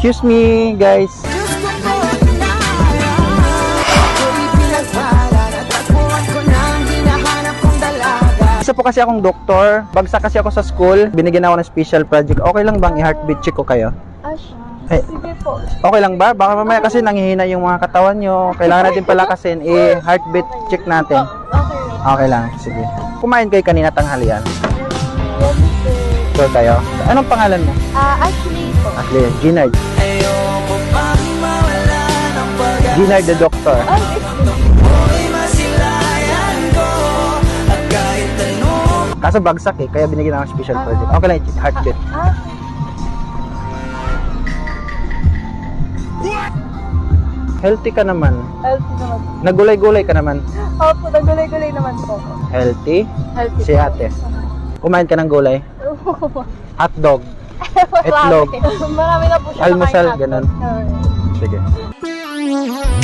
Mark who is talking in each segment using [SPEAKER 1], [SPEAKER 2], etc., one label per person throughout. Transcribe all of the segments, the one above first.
[SPEAKER 1] Excuse me, guys. Isa po kasi akong doktor. Bagsak kasi ako sa school. Binigyan ako ng special project. Okay lang bang i-heartbeat check ko kayo?
[SPEAKER 2] Sige po.
[SPEAKER 1] Okay lang ba? Baka mamaya kasi nanghihina yung mga katawan nyo. Kailangan natin palakasin. I-heartbeat check natin. Okay lang. Sige. Kumain kayo kanina tanghalian. Sure kayo? Anong pangalan mo?
[SPEAKER 2] Ashley po.
[SPEAKER 1] Ashley. Ginard. Ginard the doctor. Kaso bagsak eh. Kaya binigyan ako ng special project. Okay lang i-check. Heartbeat. Healthy ka naman.
[SPEAKER 2] Healthy naman.
[SPEAKER 1] Nagulay-gulay ka naman.
[SPEAKER 2] Opo, nagulay-gulay naman po.
[SPEAKER 1] Healthy?
[SPEAKER 2] Healthy
[SPEAKER 1] Si ate. Kumain ka ng gulay? Hotdog? Itlog?
[SPEAKER 2] Marami na po siya.
[SPEAKER 1] Almusal,
[SPEAKER 2] nakain
[SPEAKER 1] ganun.
[SPEAKER 2] natin.
[SPEAKER 1] Sige.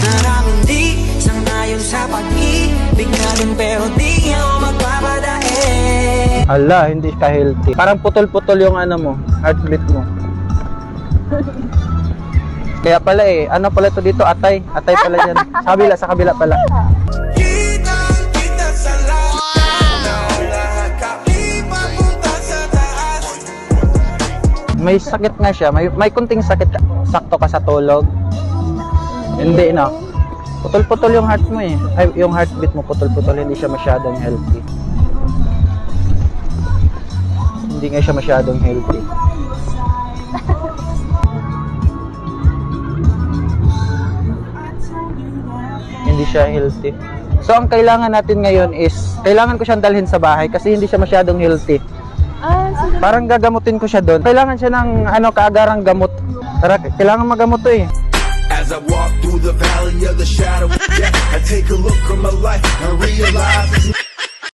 [SPEAKER 3] Maraming di sangayon sa pag-ibig natin pero di ako magpapadae.
[SPEAKER 1] Ala, hindi ka healthy. Parang putol-putol yung ano mo, heartbeat mo. Kaya pala eh, ano pala to dito? Atay. Atay pala dyan. Sa kabila pala.
[SPEAKER 3] Kita sa lahat kami papunta sa taas.
[SPEAKER 1] May sakit nga siya. May kunting sakit. Sakto ka sa tulog. Hindi na. Putol-putol yung heart mo eh. Ay, yung heartbeat mo putol-putol. Hindi siya masyadong healthy. Hindi nga siya masyadong healthy. Hindi siya healthy. So ang kailangan natin ngayon is, kailangan ko siyang dalhin sa bahay kasi hindi siya masyadong healthy.
[SPEAKER 2] Sige.
[SPEAKER 1] Parang gagamutin ko siya doon. Kailangan siya ng kaagarang gamot. Tara, kailangan magamot to eh.
[SPEAKER 4] As I walk through the valley of the shadow of death, I take a look at my life and realize